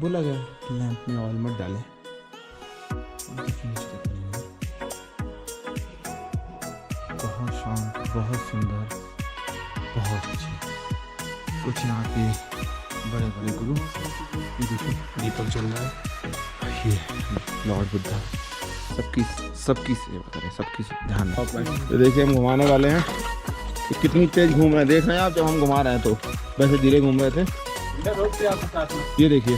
बोला गया लैंप में ऑयल मत डालें। उनकी फिनिश कितनी है, बहुत शांत, बहुत सुंदर, बहुत अच्छे। कुछ यहाँ पे बड़े बड़े गुरु, ये देखो दीपक जल रहा है, ये लॉर्ड बुद्धा सबकी सेवा करें, सबकी ध्यान रखें। तो देखिए हम घुमाने वाले हैं, तो कितनी तेज घूम रहे हैं देख रहे हैं आप। जब हम घुमा रहे हैं तो वैसे धीरे घूम रहे थे। ये देखिए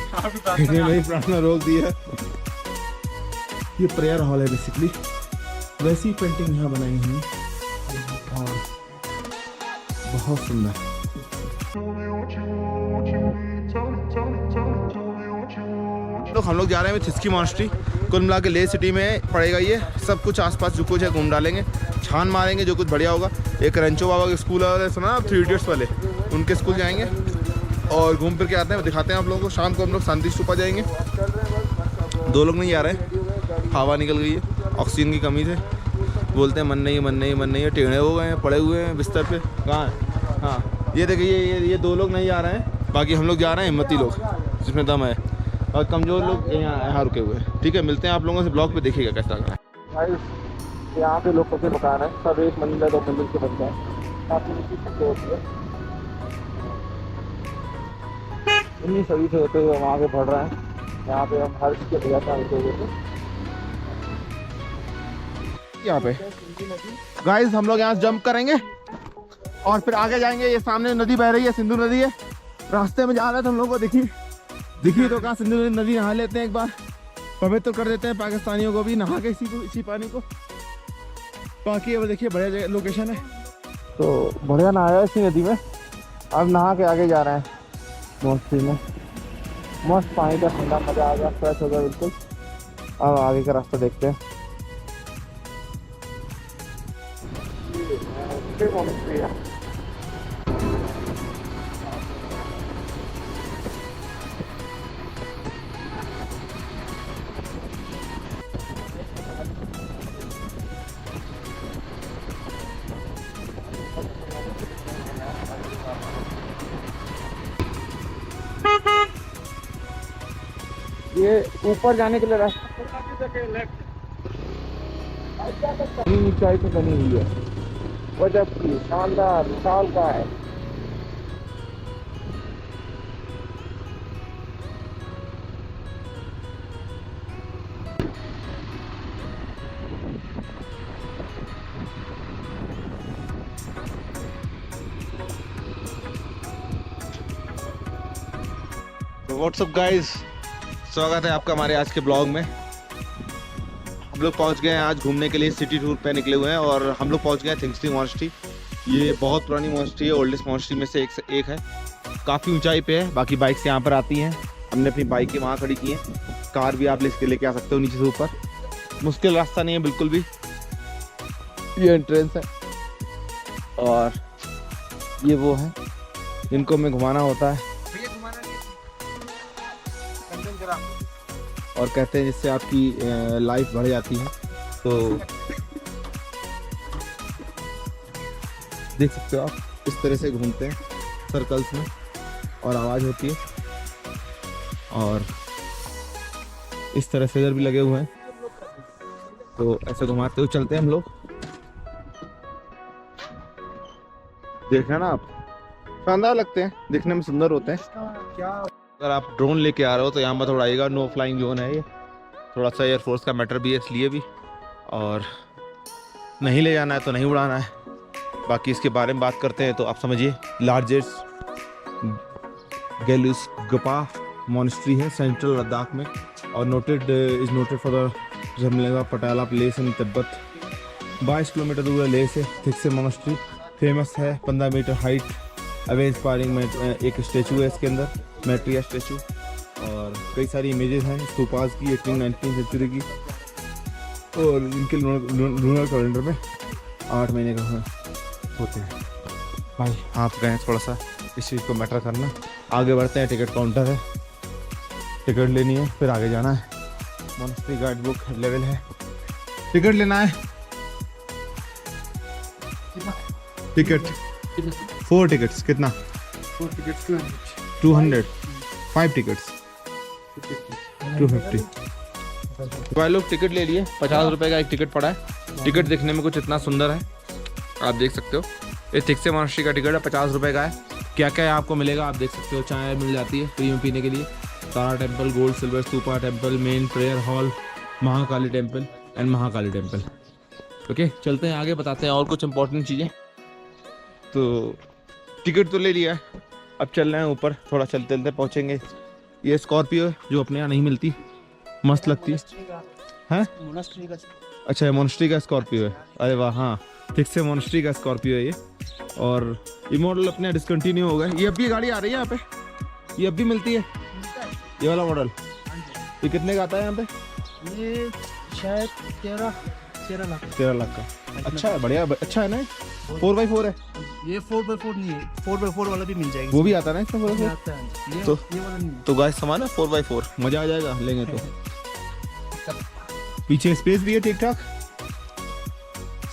मेरी प्रार्थना रोक दी है। ये प्रेयर हॉल है बेसिकली, वैसी पेंटिंग यहाँ बनाई हुई और बहुत सुंदर। तो हम लोग जा रहे हैं थिस्की मॉनेस्ट्री, कुल मिला के ले सिटी में पड़ेगा ये। सब कुछ आसपास जो कुछ है घूम डालेंगे, छान मारेंगे जो कुछ बढ़िया होगा। एक रंचो बाबा के स्कूल वाले सुना ना, 3 इडियट्स वाले, उनके स्कूल जाएंगे और घूम फिर के आते हैं, दिखाते हैं आप लोगों को। शाम को हम लोग शांति स्तूपा जाएंगे। 2 लोग नहीं आ रहे हैं, हवा निकल गई है, ऑक्सीजन की कमी से बोलते हैं मन नहीं है, टेढ़े हो गए हैं, पड़े हुए हैं बिस्तर पे। कहाँ है? हाँ ये देखिए, ये 2 लोग नहीं आ रहे हैं, बाकी हम लोग जा रहे हैं हिम्मती लोग जिसमें दम है, और कमज़ोर लोग यहाँ रुके हुए हैं। ठीक है, मिलते हैं आप लोगों से ब्लॉग पे, देखिएगा कैसा लग रहा है। यहाँ पे लोग कैसे बता रहे हैं, सब 1 मंजिल 2 मंजिल के बनता है, काफ़ी होती है। 19 सदी से होते हुए हम आगे बढ़ रहे हैं। यहाँ पे हम हर चीज़ के बजाते होते हुए यहाँ पे गाइस हम लोग यहाँ जंप करेंगे और फिर आगे जाएंगे। ये सामने नदी बह रही है, सिंधु नदी है। रास्ते में जा रहे थे हम लोग को दिखी तो कहाँ सिंधु नदी नहा लेते हैं, एक बार पवित्र कर देते हैं पाकिस्तानियों को भी नहा के इसी पानी को। बाकी अब देखिए बढ़िया लोकेशन है, तो बढ़िया नहाया इसी नदी में। अब नहा के आगे जा रहे हैं मॉनेस्ट्री में। मस्त पानी का ठंडा मजा आ गया, फ्रेश हो गया बिल्कुल। अब आगे का रास्ता देखते हैं। ये ऊपर जाने के लिए रास्ता ऊंचाई पे बनी हुई है, गजब की शानदार विशाल का है। व्हाट्सअप गाइस, स्वागत है आपका हमारे आज के ब्लॉग में। हम लोग पहुंच गए हैं आज घूमने के लिए, सिटी टूर पे निकले हुए हैं और हम लोग पहुंच गए हैं थिंग्सली मॉनेस्ट्री। ये बहुत पुरानी मॉनेस्ट्री है, ओल्डेस्ट मॉनेस्ट्री में से एक है। काफ़ी ऊंचाई पे है, बाकी बाइक्स यहाँ पर आती हैं। हमने अपनी बाइकें वहाँ खड़ी की हैं, कार भी आप लेके आ सकते हो नीचे से ऊपर। मुश्किल रास्ता नहीं है बिल्कुल भी। ये एंट्रेंस है और ये वो है जिनको हमें घुमाना होता है और कहते हैं जिससे आपकी लाइफ बढ़ जाती है। तो देख सकते हो आप, इस तरह से घूमते हैं सर्कल्स में और आवाज़ होती है, और इस तरह से इधर भी लगे हुए हैं, तो ऐसे घुमाते हुए चलते हैं हम लोग। देखना ना आप, शानदार लगते हैं, दिखने में सुंदर होते हैं। अगर आप ड्रोन लेके आ रहे हो तो यहाँ मत उड़ाइएगा, नो फ्लाइंग जोन है ये। थोड़ा सा एयरफोर्स का मैटर भी है इसलिए भी, और नहीं ले जाना है तो नहीं उड़ाना है। बाकी इसके बारे में बात करते हैं तो आप समझिए, लार्जेस्ट गेलुस्गपा मॉनेस्ट्री है सेंट्रल लद्दाख में, और इज नोटेड फॉर द जमलेगा Potala place in Tibet. 22 kilometre दूर है लेह से थिक्से मॉनेस्ट्री। फेमस है 15 मीटर हाइट अवे इंस्पायरिंग में एक स्टेचू है इसके अंदर, मैट्रिया स्टेचू, और कई सारी इमेजेस हैं स्तूपास की 18-19 सेंचुरी की, और इनके लूनर कैलेंडर में 8 महीने का होते हैं। भाई आप गए थोड़ा सा इस चीज़ को मैटर करना। आगे बढ़ते हैं, टिकट काउंटर है, टिकट लेनी है फिर आगे जाना है। मॉनेस्ट्री गाइड बुक अवेलेबल है, टिकट लेना है। टिकट 4 टिकट्स कितना? 4 टिकट्स 200। 5 टिकट्स 250। भाई लोग टिकट ले लिए, 50 रुपये का एक टिकट पड़ा है। टिकट देखने में कुछ इतना सुंदर है, आप देख सकते हो। ये थिक्से मॉनेस्ट्री का टिकट है, 50 रुपये का है। क्या क्या है आपको मिलेगा आप देख सकते हो। चाय मिल जाती है फ्री में पीने के लिए, Tara temple, gold silver stupa temple, main prayer hall, Mahakali temple and Mahakali temple. Okay चलते हैं आगे, बताते हैं और कुछ इंपॉर्टेंट चीज़ें। तो टिकट तो ले लिया है, अब चल रहे हैं ऊपर, थोड़ा चलते चलते पहुँचेंगे। ये स्कॉर्पियो है जो अपने यहाँ नहीं मिलती, मस्त लगती है। अच्छा मोनेस्ट्री का स्कॉर्पियो है, अरे वाह। हाँ थिक्से मोनेस्ट्री का स्कॉर्पियो है ये, और ये मॉडल अपने डिसकंटिन्यू हो गया। ये अब भी गाड़ी आ रही है यहाँ पे, ये अब भी मिलती है ये वाला मॉडल। ये कितने का आता है यहाँ पे? ये शायद 13 लाख का। अच्छा है, बढ़िया, अच्छा है ना। 4x4 है ये, 4x4 नहीं है, 4x4 वाला भी मिल जाएगा। वो भी आता है ना इसमें 4x4? आता है ये, तो ये वाला नहीं है। तो गाइस सामान है 4x4, मजा आ जाएगा लेंगे तो। पीछे स्पेस भी है ठीक ठाक,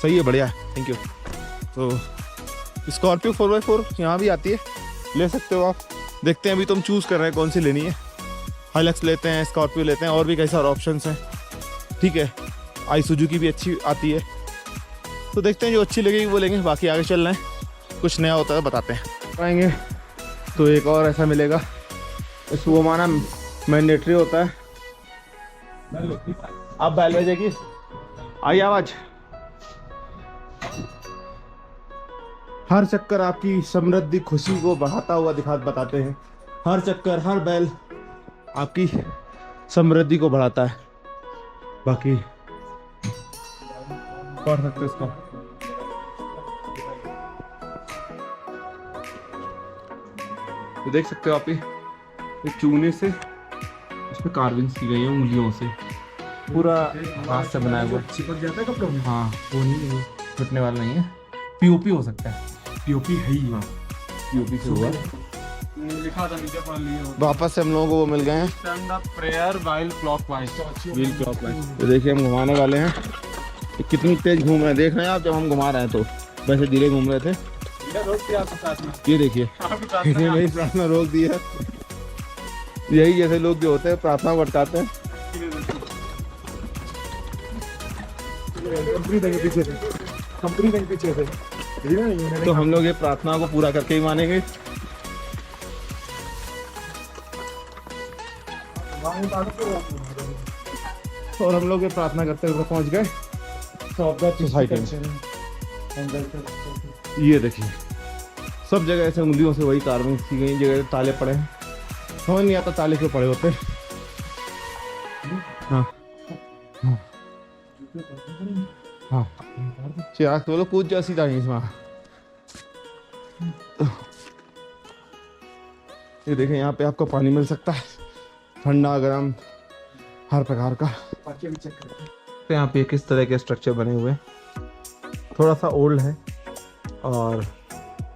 सही है, बढ़िया है, थैंक यू। तो स्कॉर्पियो 4x4 यहाँ भी आती है, ले सकते हो आप। देखते हैं अभी तुम चूज़ कर रहे हैं कौन सी लेनी है। हाइलक्स लेते हैं, स्कॉर्पियो लेते हैं, और भी कई सारे ऑप्शंस हैं, ठीक है। आई सुजुकी भी अच्छी आती है, तो देखते हैं जो अच्छी लगेगी वो लेंगे। बाकी आगे चल रहे हैं, कुछ नया होता है बताते हैं। आएंगे तो एक और ऐसा मिलेगा, इसको माना मैंडेटरी होता है। आप बैल भेजेगी, आई आवाज। हर चक्कर आपकी समृद्धि खुशी को बढ़ाता हुआ बताते हैं। हर चक्कर, हर बैल आपकी समृद्धि को बढ़ाता है। बाकी पढ़ सकते हो इसको। तो देख सकते हो आप, ये चूने से इस पे कार्विंग्स की गई है, उंगलियों से, पूरा हाथ से बनाया हुआ। चिपक जाता है कपड़ों में? हाँ वो नहीं है, छूटने वाला नहीं है। पीओपी हो सकता है, पीओपी है ही। हाँ पीओपी से हुआ। लिखा था नीचे, पढ़ लिए। वापस से हम लोगों को वो मिल गए हैं, stand up prayer while clockwise. Wheel clockwise. तो देखिए हम घुमाने वाले हैं, ये कितनी तेज घूम रहे हैं, देख रहे हैं आप। जब हम घुमा रहे हैं तो वैसे धीरे घूम रहे थे। ये देखिए इसने मेरी प्रार्थना रोक दी है। यही जैसे लोग जो होते हैं प्रार्थना भटकाते हैं। कंपनी पीछे से। तो हम लोग ये प्रार्थना को पूरा करके ही मानेंगे। और हम लोग ये प्रार्थना करते हुए पहुंच गए सोसाइटी में। ये देखिए सब जगह ऐसे उंगलियों से वही कार्विंग की गई, जगह ताले पड़े हैं। समझ नहीं आता ताले क्यों पड़े होते। हाँ हाँ हाँ चिराग तो बोलो कूद जाओ सीधा इसमें। ये देखें यहाँ पे आपको पानी मिल सकता है, ठंडा गर्म हर प्रकार का। तो यहाँ पे किस तरह के स्ट्रक्चर बने हुए हैं, थोड़ा सा ओल्ड है। और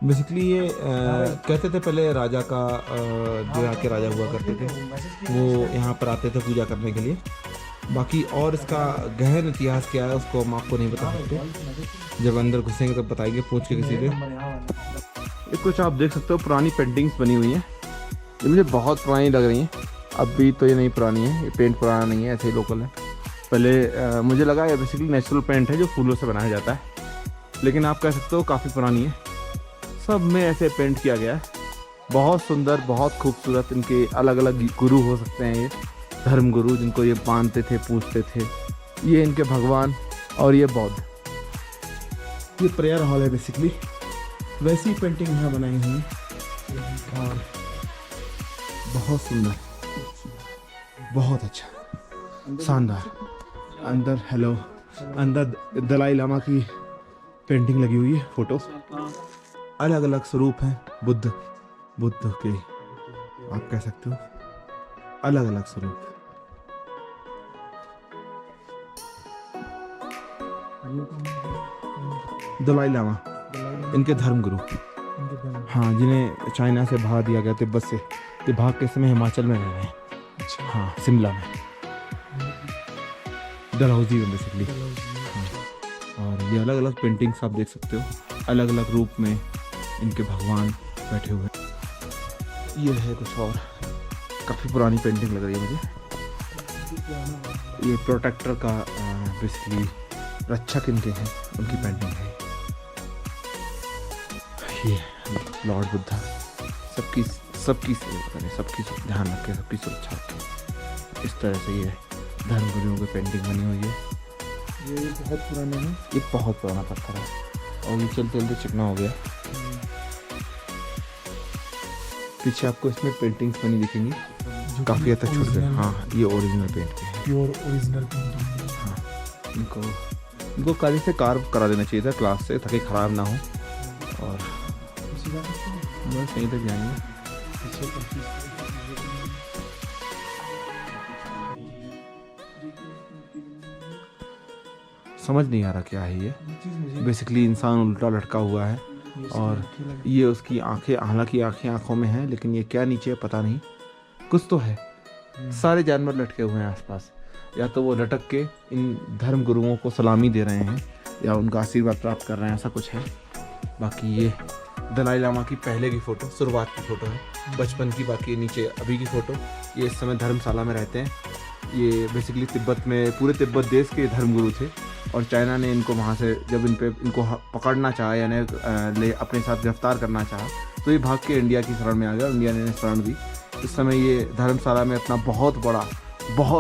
बेसिकली ये कहते थे पहले राजा का जो यहाँ के राजा हुआ करते थे वो यहाँ पर आते थे पूजा करने के लिए। बाकी और इसका गहन इतिहास क्या है उसको हम आपको नहीं बता सकते, जब अंदर घुसेंगे तो बताएंगे पूछ के किसी से। ये कुछ आप देख सकते हो पुरानी पेंटिंग्स बनी हुई हैं, ये मुझे बहुत पुरानी लग रही हैं। अभी तो ये नहीं पुरानी है, ये पेंट पुराना नहीं है, ऐसे ही लोकल है। पहले मुझे लगा ये बेसिकली नेचुरल पेंट है जो फूलों से बनाया जाता है, लेकिन आप कह सकते हो काफ़ी पुरानी है। सब में ऐसे पेंट किया गया है, बहुत सुंदर, बहुत खूबसूरत। इनके अलग अलग गुरु हो सकते हैं, ये धर्म गुरु जिनको ये मानते थे, पूछते थे। ये इनके भगवान, और ये बौद्ध। ये प्रेयर हॉल है बेसिकली, वैसी पेंटिंग यहाँ बनाई हुई है और बहुत सुंदर, बहुत अच्छा, शानदार। अंदर हेलो, अंदर दलाई लामा की पेंटिंग लगी हुई है, फोटो। अलग अलग स्वरूप हैं बुद्ध के, आप कह सकते हो अलग अलग स्वरूप। दलाई लामा इनके धर्म गुरु, हाँ, जिन्हें चाइना से भगा दिया गया, तिब्बत से। ये भाग के समय हिमाचल में रह रहे हैं, हाँ, शिमला में, डलहौजी में बेसिकली। हाँ। और ये अलग अलग पेंटिंग्स आप देख सकते हो, अलग अलग रूप में इनके भगवान बैठे हुए। ये है कुछ और, काफ़ी पुरानी पेंटिंग लग रही है मुझे। ये प्रोटेक्टर का बेसिकली रक्षक इनके हैं, उनकी पेंटिंग है। ये लॉर्ड बुद्धा सबकी सेवा करें, सबकी ध्यान रखें, सबकी सुरक्षा रखें। इस तरह से ये धर्मगुरुओं की पेंटिंग बनी हुई है। ये बहुत पुराना है। ये बहुत पुराना पत्थर है और ये चलते चलते चिकना हो गया। पीछे आपको इसमें पेंटिंग्स बनी दिखेंगी, काफ़ी हद तक छूट गए। हाँ, ये ओरिजिनल पेंट के हैं, प्योर ओरिजिनल पेंटिंग। हाँ, इनको काली से कार्व करा देना चाहिए था क्लास से, ताकि ख़राब ना हो। और बस यहीं तक जाएंगे। समझ नहीं आ रहा क्या है ये। बेसिकली इंसान उल्टा लटका हुआ है और ये उसकी आंखें, हालांकि आंखें आंखों में हैं, लेकिन ये क्या नीचे है पता नहीं, कुछ तो है। सारे जानवर लटके हुए हैं आसपास, या तो वो लटक के इन धर्म गुरुओं को सलामी दे रहे हैं या उनका आशीर्वाद प्राप्त कर रहे हैं, ऐसा कुछ है। बाकी ये दलाई लामा की पहले की फ़ोटो, शुरुआत की फ़ोटो है, बचपन की। बाकी नीचे अभी की फ़ोटो। ये इस समय धर्मशाला में रहते हैं। ये बेसिकली तिब्बत में, पूरे तिब्बत देश के धर्मगुरु थे और चाइना ने इनको वहाँ से जब इनको पकड़ना चाहा, यानी अपने साथ गिरफ्तार करना चाहा, तो ये भाग के इंडिया की शरण में आ गया। इंडिया ने इन्हें शरण दी। इस समय ये धर्मशाला में अपना बहुत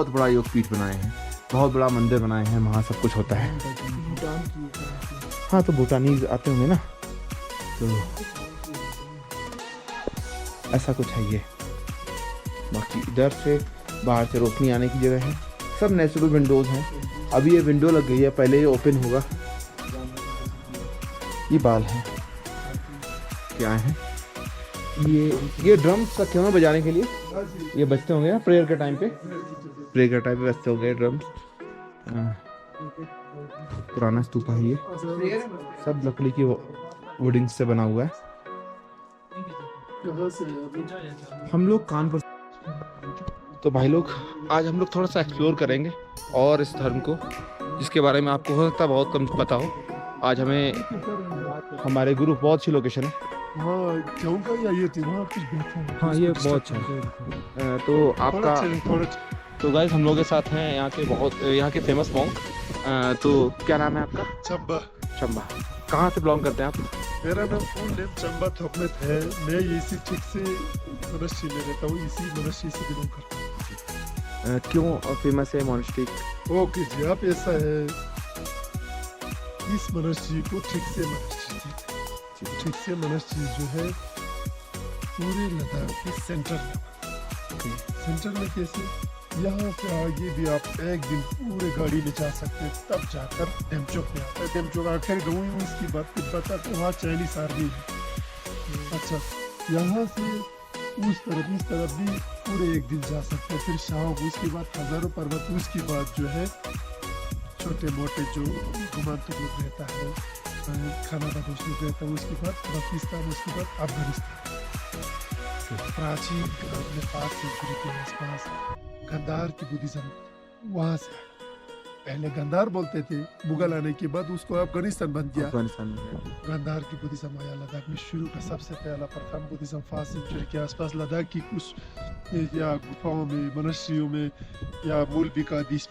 बड़ा योग पीठ बनाए हैं, बहुत बड़ा मंदिर बनाए हैं, वहाँ सब कुछ होता है। हाँ, तो भूटानीज आते होंगे ना, तो ऐसा कुछ है ये। बाकी इधर से बाहर से रोशनी आने की जगह है, सब नेचुरल विंडोज़ हैं। अभी ये विंडो लग गई है, पहले ये ओपन होगा। ये बाल हैं, क्या है ये ड्रम्स रखे हुए हैं बजाने के लिए। ये बजते होंगे ना प्रेयर के टाइम पे, बजते होंगे ड्रम्स। पुराना स्तूपा है ये, सब लकड़ी की वुडिंग से बना हुआ है। हम लोग कानपुर, तो भाई लोग आज हम लोग थोड़ा सा एक्सप्लोर करेंगे और इस धर्म को, जिसके बारे में आपको हो सकता है बहुत कम पता हो। आज हमें हमारे गुरु, बहुत अच्छी लोकेशन है। हाँ, ये बहुत अच्छा है। तो आपका तो गाइस हम लोग के साथ हैं यहाँ के फेमस मॉन्क। तो क्या नाम है आपका? चंबा। कहाँ से बिलोंग करते हैं आप? मेरा नाम फुल नेम चंबा थोपमेत है। मैं इसी ठीक से मोनास्ट्री में रहता हूँ, इसी मोनास्ट्री से बिलोंग करता हूँ। क्यों फेमस है मोनास्ट्री? ओके जी, आप ऐसा है, इस मोनास्ट्री को ठीक से मोनास्ट्री जो है पूरे लद्दाख के सेंटर में कैसे, यहाँ से आगे भी आप एक दिन पूरे गाड़ी में जा सकते हैं, तब जाकर डेमचौक में आता है। डेमचौक आखिर गाँव है, उसकी बात तिब्बत है, वहाँ चाइनीज आर्मी है। अच्छा, यहाँ से उस तरफ इस तरफ भी पूरे एक दिन जा सकते हैं। फिर शाम को उसके बाद हजारों पर्वत, उसके बाद जो है छोटे मोटे जो घुमानतुक लोग रहता है, खाना बदोश लोग रहता है, उसके बाद पाकिस्तान, उसके बाद अफगानिस्तान। प्राचीन अपने 5 सेंचुरी के आसपास गंधार की बुद्धिज्म वहाँ से पहले गंधार बोलते थे, मुगल आने के बाद उसको अफगानिस्तान बन गया। गंधार की बुद्धिज्म आया लद्दाख में शुरू का सबसे पहला प्रथम बुद्धिज्म 5 सेंचुरी के आसपास लद्दाख की कुछ या गुफाओं में, मोनास्ट्रियों में, या मूलबिकादीश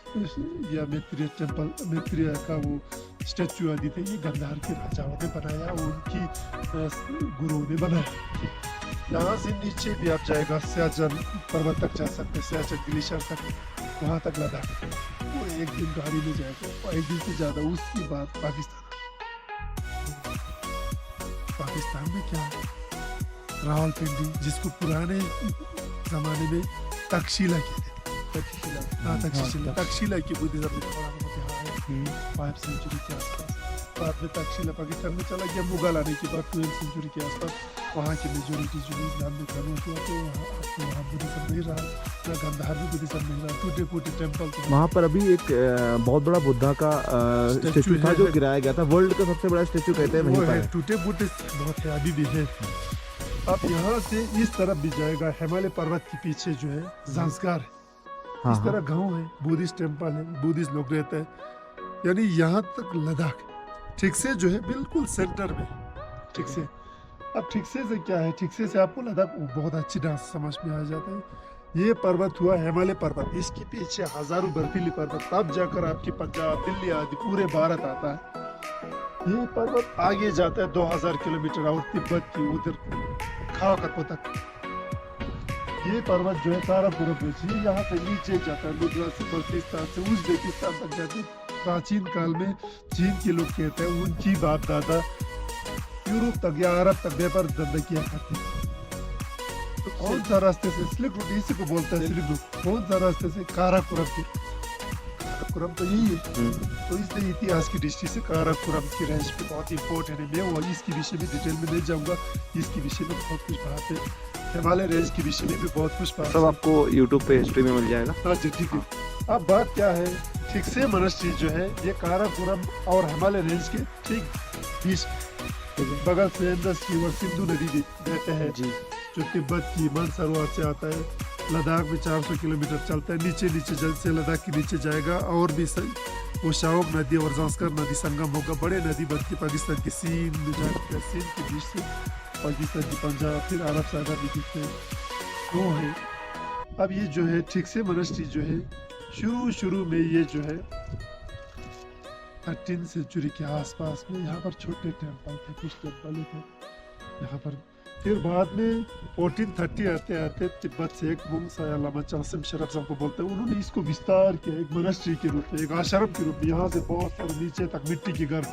या मैत्रेय का वो स्टैचू आदि थे, ये गंधार के राजाओं ने बनाया, उनकी गुरुओं ने बनाया। यहाँ से नीचे भी आप जाएगा, सियाचन पर्वत तक जा सकते, सियाचन ग्लेशियर तक, वहाँ तक लद्दाख वो एक दिन गाड़ी में जाएगा, एक दिन से ज़्यादा। उसके बाद पाकिस्तान में क्या, रावलपिंडी, जिसको पुराने ज़माने में तक्षशिला कहते थे, तक्षशिला की बुद्धिज्म में थोड़ा बहुत यहाँ है 5 सेंचुरी के आसपास। बाद में तक्षशिला पाकिस्तान में चला गया, मुगल आने के बाद 12 सेंचुरी के आसपास वहाँ की मेजोरिटी जो इस्लाम में कन्वर्ट हुआ, तो वहाँ बुद्धिज्म नहीं रहा, ना गंधार में बुद्धिज्म नहीं रहा, टूटे टेम्पल। वहाँ पर अभी एक बहुत बड़ा बुद्धा का स्टैचू था जो गिराया गया था, वर्ल्ड का सबसे बड़ा स्टैचू कहते हैं, वहीं पर टूटे फूटे बहुत है, अभी भी है। अब यहाँ से इस तरफ भी जाएगा, हिमालय पर्वत के पीछे जो है ज़ांस्कार है, इस तरह गाँव है, बुद्धिस्ट टेम्पल है, बुद्धिस्ट लोग रहते हैं, यानी यहाँ तक लद्दाख ठीक से जो है बिल्कुल सेंटर में। ठीक से अब ठीक से क्या है, ठीक से आपको लद्दाख बहुत अच्छी डांस समझ में आ जाता है। ये पर्वत हुआ हिमालय पर्वत, इसके पीछे हजारों बर्फीली पर्वत, तब जाकर आपकी पंजाब, दिल्ली आदि पूरे भारत आता है। ये पर्वत आगे जाता है 2000 किलोमीटर और तिब्बत की उधर खाकर तक। ये पर्वत जो है काराकोरम में यहाँ से नीचे जाता है, लुधियाना से, बल्तिस्तान से उज्बेकिस्तान तक जाते हैं। प्राचीन काल में चीन के लोग कहते हैं उनकी बाप दादा यूरोप तक या अरब तक व्यापार धंधा किया करते थे। तो कौन सा रास्ते से, सिल्क रूट इसी को बोलता है सिल्क रूट, कौन सा रास्ते से, काराकोरम से। काराकोरम तो यही है। तो इसलिए इतिहास की दृष्टि से काराकोरम की रेंज पे बहुत इंपॉर्टेंट है। मैं वो इसके विषय में डिटेल में नहीं जाऊंगा, इसके विषय में बहुत कुछ बात है। हिमालय रेंज के विषय में भी बहुत कुछ बात सब आपको यूट्यूब पे हिस्ट्री में मिल जाएगा। हाँ जी ठीक है। अब बात क्या है, ठिकसे मोनास्ट्री जो है ये काराकोरम और हिमालय रेंज के ठीक बीच बगल से इंडस रिवर सिंधु नदी बहते हैं जी। जो तिब्बत की मानसरोवर से आता है। लद्दाख में 400 किलोमीटर चलता है, नीचे नीचे जल से लद्दाख के नीचे जाएगा और भी वो शाओक नदी और जांस्कर नदी संगम होगा। बड़े नदी बनती पाकिस्तान की सीन में जाकर सीन के बीच से पाकिस्तान की पंजाब फिर अरब सागर भी दिखते हैं, वो है। अब ये जो है ठिकसे मोनास्ट्री जो है शुरू में ये जो है 13वीं सेंचुरी के आसपास में यहाँ पर छोटे टेम्पल थे, कुछ टेम्पल थे यहाँ पर। फिर बाद में 1430 आते आते तिब्बत से एक मुंग्स आया, लामा चासिम शरफ साहब को बोलते हैं, उन्होंने इसको विस्तार किया एक मोनास्ट्री के रूप में, एक आश्रम के रूप में। यहाँ से बहुत सारे नीचे तक मिट्टी के घर,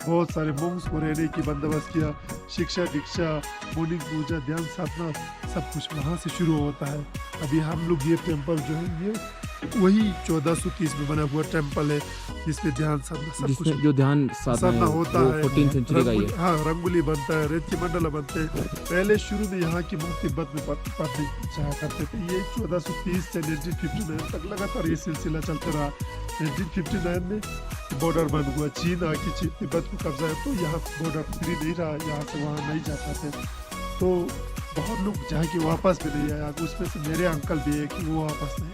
बहुत सारे मोंग्स को रहने की बंदोबस्त किया। शिक्षा दीक्षा, मॉर्निंग पूजा, ध्यान साधना सब कुछ वहाँ से शुरू होता है। अभी हम लोग ये टेम्पल जो है ये वही 1430 में बना हुआ टेम्पल है जिसमें ध्यान साधना सब कुछ जो ध्यान साधना होता है। 14th सेंचुरी का ही है। हाँ, रंगोली बनता है, रेत के मंडला बनते हैं। पहले शुरू में यहाँ की माँ तिब्बत में पढ़ने जाया करते थे। ये 1430 से 1959 तक लगातार ये सिलसिला चलता रहा। 1959 में बॉर्डर बन हुआ, चीन आके तिब्बत को कब्जा है, तो यहाँ बॉर्डर फ्री नहीं रहा, यहाँ से वहाँ नहीं जा पाते। तो बहुत लोग जाके वापस भी नहीं आया। उसमें से मेरे अंकल भी है कि वो वापस नहीं,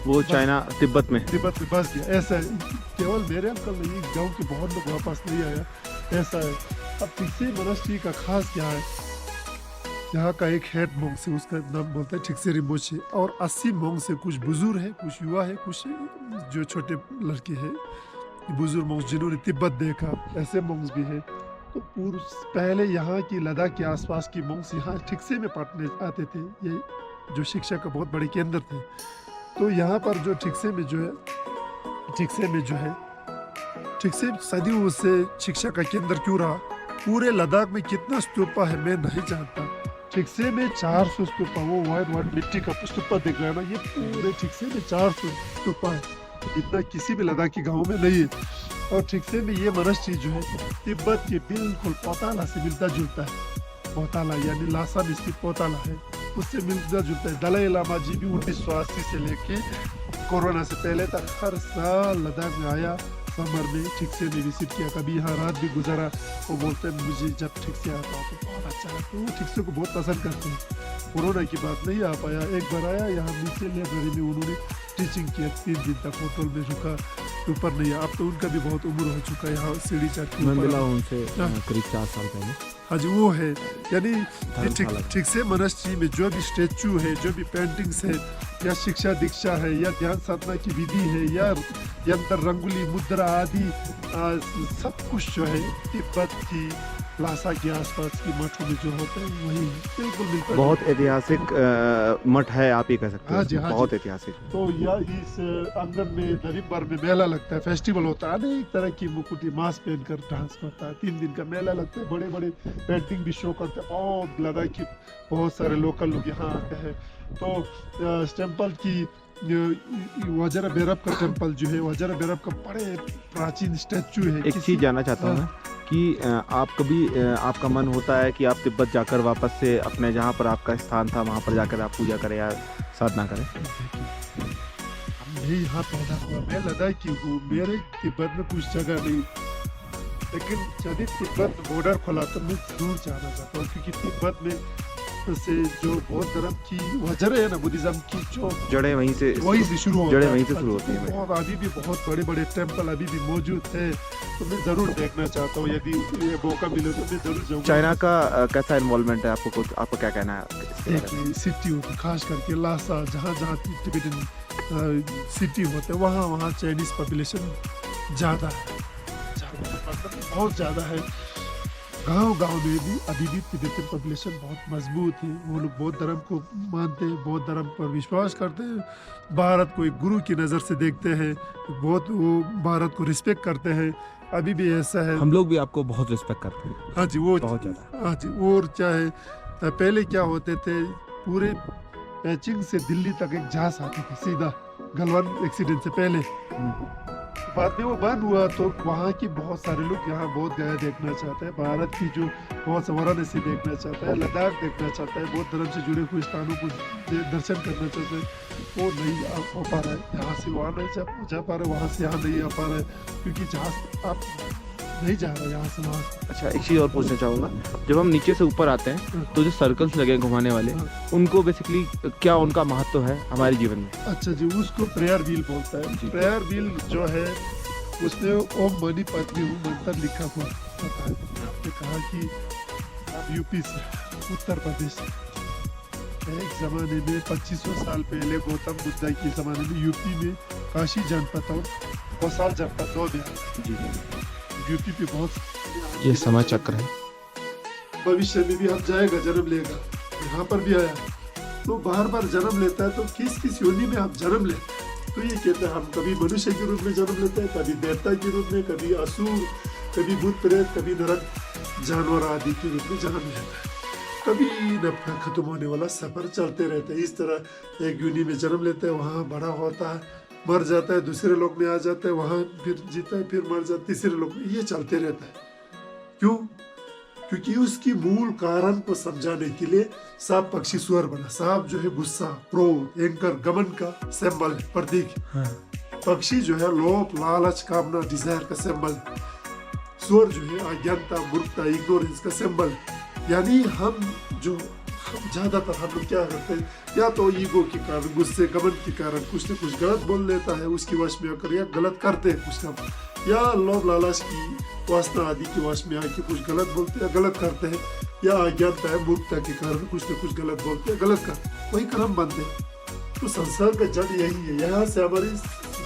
वो चाइना तिब्बत में बस गया। ऐसा है, केवल मेरे अंकल नहीं, गांव के बहुत लोग वापस नहीं आया, ऐसा है। अब ठिकसे मोनास्ट्री का खास क्या है, यहाँ का एक हेड मोंग से, उसका नाम बोलता है ठिकसे रिम्पोछे, और 80 मोंग से, कुछ बुजुर्ग है, कुछ युवा है, कुछ जो छोटे लड़के हैं, बुजुर्ग मोंग जिन्होंने तिब्बत देखा, ऐसे मोंग्स भी है। तो पहले यहाँ की लद्दाख के आसपास की मोंग्स यहाँ ठिकसे में पढ़ने आते थे। ये जो शिक्षा का बहुत बड़े केंद्र थे। तो यहाँ पर जो ठिकसे में सदियों से शिक्षा का केंद्र क्यों रहा। पूरे लद्दाख में कितना स्तूपा है मैं नहीं जानता। ठिकसे में 400 स्तूपा, वो वाइट मिट्टी का स्तूपा दिख रहा है ना, ये पूरे ठिकसे में 400 स्तूपा है, इतना किसी भी लद्दाखी गाँव में नहीं है। और ठिकसे में ये मोनास्ट्री जो है तिब्बत के बिल्कुल पोताला से मिलता जुलता है। पोताला यानी लासा में स्थित पोताला है, उससे मिलता जुलता है। दलाई लामा जी भी 1980 से लेके कोरोना से पहले तक हर साल लद्दाख में आया, समर में ठिकसे में विजिट किया, कभी यहाँ रात भी गुजारा। वो बोलते हैं मुझे जब ठिकसे आता है तो बहुत अच्छा लगता है, वो ठिकसे को बहुत पसंद करते हैं। कोरोना की बात नहीं आ पाया, एक बार आया यहाँ नीचे लाइब्रेरी में, उन्होंने टीचिंग किया, 3 दिन तक होटल में रुका, ऊपर नहीं आया। अब तो उनका भी बहुत उम्र हो चुका है, यहाँ सीढ़ी चढ़ के मिला उनसे करीब 4 साल पहले। हाँ जी, वो है। यानी ठिकसे मोनास्ट्री में जो भी स्टेचू है, जो भी पेंटिंग्स है, या शिक्षा दीक्षा है, या ध्यान साधना की विधि है, या यंत्र, रंगोली, मुद्रा आदि सब कुछ जो है तिब्बत की लासा के आसपास की मठों में जो होता है वही बिल्कुल मिलता है। बहुत ऐतिहासिक मठ है, आप ये कह सकते हैं। हाँ जी, हाँ बहुत जी। ऐतिहासिक। तो यह इस आंगन में नवंबर में मेला लगता है, फेस्टिवल होता है, अनेक तरह की मुकुटी मास्क पहनकर डांस करता है। 3 दिन का मेला लगता है, बड़े बड़े पेंटिंग भी शो करते हैं। बहुत लद्दाखी बहुत सारे लोकल लोग यहाँ आते हैं। तो इस टेम्पल की वजरा बेरब का टेम्पल जो है, वजरा बेरब का बड़े प्राचीन स्टैचू है। एक चीज़ जानना चाहता हूँ मैं कि आप कभी आपका मन होता है कि आप तिब्बत जाकर वापस से अपने जहाँ पर आपका स्थान था वहाँ पर जाकर आप पूजा करें या साधना करें? मैं यहाँ पैदा हुआ, मैं लद्दाखी हूँ, मेरे तिब्बत में कुछ जगह नहीं, लेकिन यदि तिब्बत बॉर्डर खोला तो मैं जरूर जाना चाहता हूँ, क्योंकि तिब्बत में से जो बौद्ध धर्म की वजह है ना, बुद्धिज्म की जो जड़ें वहीं से शुरू होता जड़ें है। वहीं से शुरू होती हैं। और अभी भी बहुत बड़े बड़े टेम्पल अभी भी मौजूद है, तो मैं जरूर देखना चाहता हूँ। यदि ये मौका मिले तो मैं जरूर जाऊँगा। चाइना का कैसा इन्वॉल्वमेंट है आपको, कुछ आपको क्या कहना है इसके बारे में? एक सिटी होती, खास करके लासा, जहाँ जहाँ टिबेटन सिटी होते हैं वहाँ वहाँ चाइनीज पॉपुलेशन ज़्यादा है, मतलब बहुत ज़्यादा है। गांव में भी अभी भी तिब्बतन पॉपुलेशन बहुत मजबूत है। वो लोग बौद्ध धर्म को मानते हैं, बौद्ध धर्म पर विश्वास करते हैं, भारत को एक गुरु की नज़र से देखते हैं, बहुत वो भारत को रिस्पेक्ट करते हैं। अभी भी ऐसा है। हम लोग भी आपको बहुत रिस्पेक्ट करते हैं। हाँ जी, वो बहुत ज़्यादा। हाँ जी, और क्या है, पहले क्या होते थे, पूरे पेचिंग से दिल्ली तक एक जहाज आती थी सीधा, गलवान एक्सीडेंट से पहले। बाद में वो बंद हुआ तो वहाँ की बहुत सारे लोग यहाँ बहुत गया देखना चाहते हैं। भारत की जो बहुत सा वाराणसी देखना चाहता है, लद्दाख देखना चाहता है, बौद्ध धर्म से जुड़े हुए स्थानों को दर्शन करना चाहते हैं, वो नहीं हो पा रहा है। यहाँ से वहाँ नहीं जा पा रहे, वहाँ से यहाँ नहीं आ पा रहे, क्योंकि जहाज आप नहीं जा रहा यहाँ से वहाँ। अच्छा, एक चीज़ और पूछना चाहूँगा, जब हम नीचे से ऊपर आते हैं तो जो सर्कल्स लगे हैं घुमाने वाले, उनको बेसिकली क्या उनका महत्व है हमारे जीवन में? अच्छा जी, उसको प्रेयर व्हील बोलता है। प्रेयर व्हील जो है उसमें ओम मणि पद्मी हूँ मंत्र लिखा हुआ होता है। आपने कहा कि आप यूपी से, उत्तर प्रदेश से। एक ज़माने में 2500 साल पहले गौतम बुद्ध के ज़माने में यूपी में काशी जनपद और बसाल जनपद दो में जी, यूपी पे बहुत ये समय चक्र है। भविष्य में भी अब जाएगा, जन्म लेगा, यहाँ पर भी आया तो बार बार जन्म लेता है। तो किस योनि में आप जन्म ले, तो ये कहते हैं हम कभी मनुष्य के रूप में जन्म लेते हैं, कभी देवता के रूप में, कभी असुर, कभी भूत प्रेत, कभी नरक जानवर आदि के रूप में जन्म लेता है। कभी न खत्म होने वाला सफर चलते रहते हैं। इस तरह एक योनि में जन्म लेते हैं, वहाँ बड़ा होता है, मर जाता है, दूसरे लोक में आ जाता है, वहाँ फिर जीता है, फिर मर जाता है, तीसरे लोक में, ये चलते रहता है। क्यों? क्योंकि उसकी मूल कारण को समझाने के लिए सांप पक्षी सुअर बना। सांप जो है गुस्सा, क्रोध, एंकर, गमन का सिंबल है, प्रतीक। पक्षी जो है लोभ, लालच, कामना, डिजायर का सिंबल। सुअर जो है अज्ञानता, मूर्खता, इग्नोरेंस का सिंबल। यानी हम ज्यादातर हम लोग क्या करते हैं, या तो ईगो के कारण, गुस्से, गमन के कारण कुछ न कुछ गलत बोल लेता है, उसकी वश में आकर या गलत करते हैं कुछ काम, या लोभ लालच की वासना आदि की वश में आके कुछ गलत बोलते हैं, गलत करते हैं, या अज्ञानता है, मूर्खता के कारण कुछ न कुछ गलत बोलते हैं, गलत करते हैं, वही कर्म बनते हैं। तो संसार का जड़ यही है। यहाँ से हमारे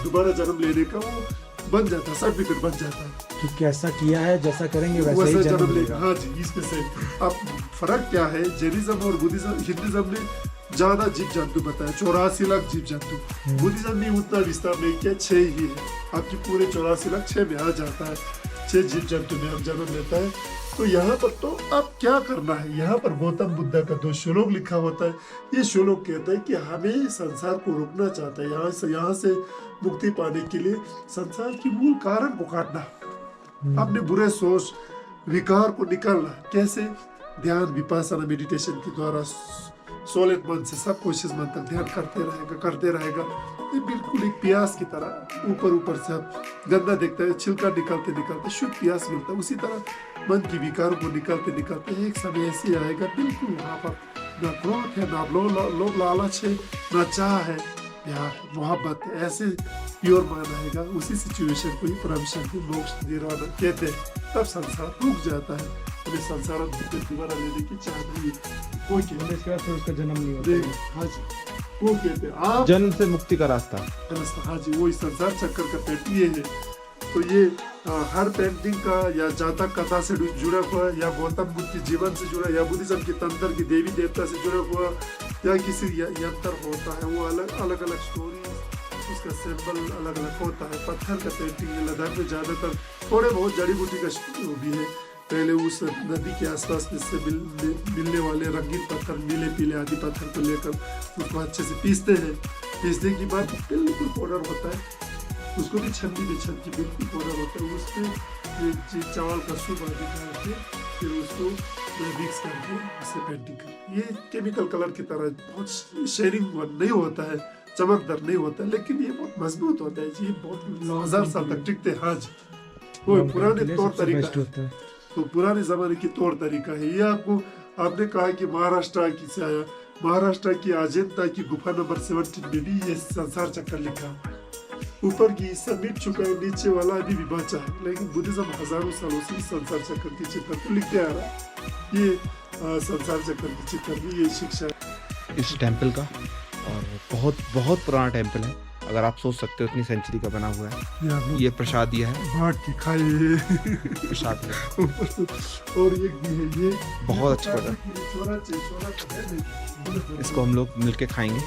दोबारा जन्म लेने का वो बन जाता है, सर्टिफिकेट बन जाता है कि कैसा किया है, जैसा करेंगे वैसा ही जन्म लेगा। हाँ जी, इसमें से अब फर्क क्या है, जैनिज्म और बुद्धिज्म, हिंदुज्म ने ज्यादा जीव जंतु बताया, 84 लाख जीव जंतु। बुद्धिज्म ने उतना विस्तार नहीं किया, 6 ही है। आपकी पूरे 84 लाख 6 में आ जाता है, 6 जीव जंतु में अब जन्म लेता है। तो यहाँ पर तो अब क्या करना है, यहाँ पर गौतम बुद्ध का 2 श्लोक लिखा होता है। ये श्लोक कहता है कि हमें संसार को रोकना चाहता है, यहाँ से मुक्ति पाने के लिए संसार की मूल कारण को काटना, अपने बुरे सोच विकार को निकालना। कैसे? ध्यान, विपासना, मेडिटेशन के द्वारा सोलिड मन से सब कोशिश मन तक ध्यान करते रहेगा। ये बिल्कुल एक प्यास की तरह ऊपर से आप गंदा देखता है, छिलका निकालते शुद्ध प्यास मिलता है। उसी तरह मन की विकारों को निकालते एक समय ऐसे आएगा, बिल्कुल वहाँ पर ना क्रोध है, ना लोभ लालच है, ना चाह है, प्यार, मोहब्बत, ऐसे प्योर मान आएगा। उसी सिचुएशन को ही परम शांति, मोक्ष, निर्वाण कहते हैं। तब संसार रुक जाता है, हमें संसार दोबारा लेने की चाह नहीं है। वो इसके बाद फिर उसका जन्म नहीं होता। हाँ जी, वो कहते हैं आप जन्म से मुक्ति का रास्ता। हाँ जी, वो इस संसार चक्कर का पेंटिंग ये है। तो ये हर पेंटिंग का या जातक कथा से जुड़ा हुआ, या गौतम बुद्ध के जीवन से जुड़ा, या बुद्धिज्म के तंत्र की देवी देवता से जुड़ा हुआ, या किसी यंत्र होता है, वो अलग अलग स्टोरी, उसका सिंबल अलग अलग होता है। पत्थर का पेंटिंग में लद्दाख में ज़्यादातर थोड़े बहुत जड़ी बूटी का भी है। पहले उस नदी के आसपास से मिलने वाले रंगीन पत्थर, नीले पीले आदि पत्थर को लेकर उसको अच्छे से पीसते हैं। पीसने के बाद बिल्कुल पाउडर होता है, उसको भी छन्नी में छन के बिल्कुल पाउडर होता है। उसमें चावल का सूप आदि डाल के फिर उसको मिक्स करके उससे पेंटिंग कर। ये केमिकल कलर की तरह बहुत शेयरिंग नहीं होता है, चमकदार नहीं होता है, लेकिन ये बहुत मजबूत होता है जी। ये बहुत 1000 साल तक टिकते हैं। हाँ जी, वो पुराने तौर तरीका है, तो पुराने जमाने की तौर तरीका है। ये आपको आपने कहा कि महाराष्ट्र की से आया, महाराष्ट्र की अजंता की गुफा नंबर 17 में भी ये संसार चक्कर लिखा। ऊपर की हिस्सा मिट चुका है, नीचे वाला अभी भी बचा है, लेकिन बुद्धिज्म हजारों सालों से इस संसार चक्कर के चित्र को लिखते आ रहा है। ये संसार चक्कर के चित्र में ये शिक्षा है इस टेम्पल का। और बहुत बहुत पुराना टेम्पल है, अगर आप सोच सकते हो इतनी सेंचुरी का बना हुआ है। ये प्रसाद दिया है, बांट के खाइए। प्रसाद दिया। और एक भी है ये बहुत अच्छा बना। इसको हम लोग मिलके खाएंगे।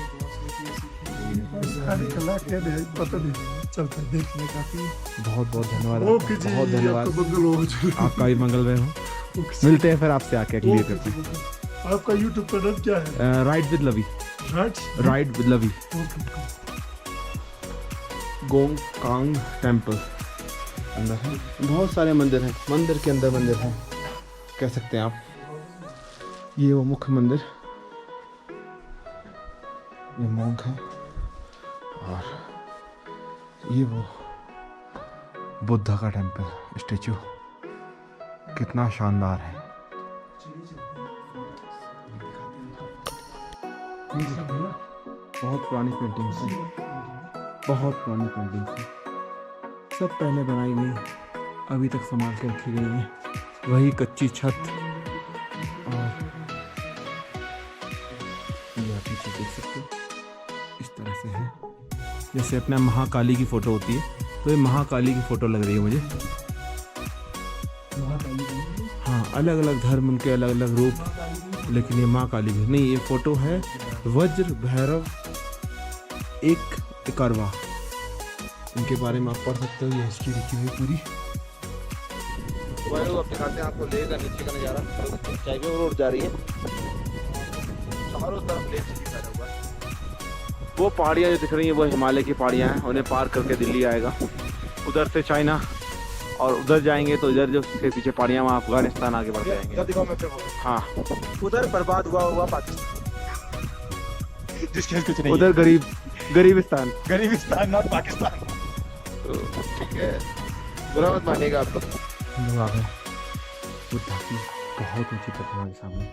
खाने का लायक है नहीं, पता नहीं चलता है देखने का। बहुत बहुत धन्यवाद, ओके जी, बहुत धन्यवाद। आपका मंगल हो। आपका भी मंगलमय हो। मिलते हैं फिर आपसे आके क्लियर करते हैं। आपका यूट्यूब का नाम क्या है? Ride with Lovey. Right ride with Lovey. गोंग कांग टेम्पल अंदर है, बहुत सारे मंदिर हैं, मंदिर के अंदर मंदिर हैं कह सकते हैं आप। ये वो मुख्य मंदिर, ये मोंक है, और ये वो बुद्धा का टेम्पल स्टेचू, कितना शानदार है। बहुत पुरानी पेंटिंग्स है, बहुत पुरानी पेंटिंग्स है, सब पहले बनाई गई, अभी तक संभाल के रखी गई है। वही कच्ची छत, और ये आप पीछे देख सकते हो इस तरह से है, जैसे अपना महाकाली की फोटो होती है, तो ये महाकाली की फोटो लग रही है मुझे। हाँ, अलग अलग धर्म, उनके अलग अलग रूप, लेकिन ये महाकाली की नहीं, ये फोटो है वज्र भैरव एक करवा, इनके बारे में आप पढ़ सकते हो, ये हिस्ट्री लिखी हुई पूरी। अब दिखाते हैं आपको लेह का नीचे का नज़ारा, ऊंचाई पे रोड जा रही है, चारों तरफ लेह से दिखा हुआ है। वो पहाड़ियाँ जो दिख रही हैं वो हिमालय की पहाड़ियाँ हैं, उन्हें पार करके दिल्ली आएगा, उधर से चाइना, और उधर जाएंगे तो इधर जो उसके पीछे पहाड़ियाँ वहाँ अफगानिस्तान आगे बढ़ जाएंगे। हाँ, उधर बर्बाद हुआ पाकिस्तान, जिसके कुछ नहीं, उधर गरीबिस्तान नॉट पाकिस्तान। ठीक है, बुरा मत मानिएगा आप लोग। हम लोग आ गए बुद्धा की बहुत ऊंची प्रतिमा के सामने।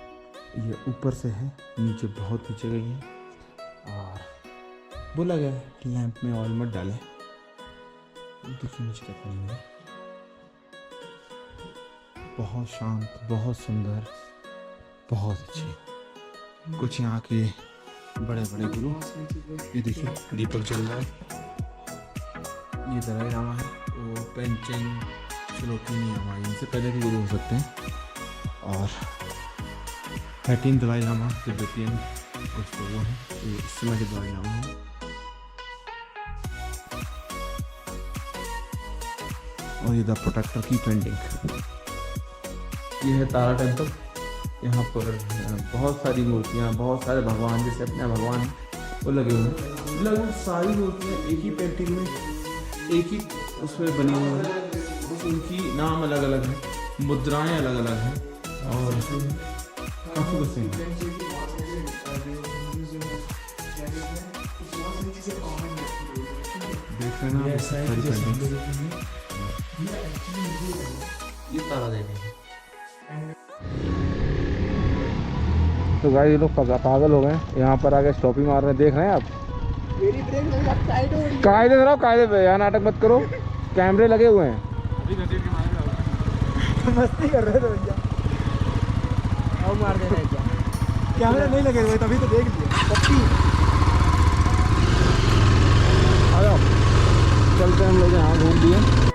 ये ऊपर से है, नीचे बहुत नीचे गई है, और बोला गया है लैंप में ऑयल मत डालें। देखिए नीचे तक नहीं है, बहुत शांत, बहुत सुंदर, बहुत अच्छी। कुछ यहाँ के बड़े बड़े गुरु, ये देखिए दीपक जल रहा है, ये दलाई लामा है, वो पेंचिंग श्लोकी लामा, इनसे पहले के गुरु हो सकते हैं। और 13 दलाई लामा तिब्बतियन कुछ तो वो है, ये इस समय के दलाई लामा है। और ये द प्रोटेक्टर की पेंटिंग, ये है तारा टेम्पल। यहाँ पर बहुत सारी मूर्तियाँ, बहुत सारे भगवान, जैसे अपने भगवान वो लगे हुए हैं। लगभग सारी मूर्तियाँ एक ही पेंटिंग में, एक ही उसमें बनी हुई हैं, उनकी नाम अलग अलग है, मुद्राएं अलग अलग हैं, और काफ़ी कुछ है। देख रहे हैं ना सारी पेंटिंग, ये तारा देवी है। तो गाइस ये लोग पागल हो गए, यहाँ पर आके स्टॉपिंग मार रहे हैं, देख रहे हैं आप। मेरी ब्रेक नहीं, अब टाइट हो रही है। कायदे से रहो, कायदे पे, यहाँ नाटक मत करो, कैमरे लगे हुए हैं। मस्ती कर रहे थे भैया, अब मार देना है क्या? कैमरा नहीं लगे हुए तभी तो देख लिया। आ जाओ, चलते हैं हम लोग, यहाँ घूम दिए।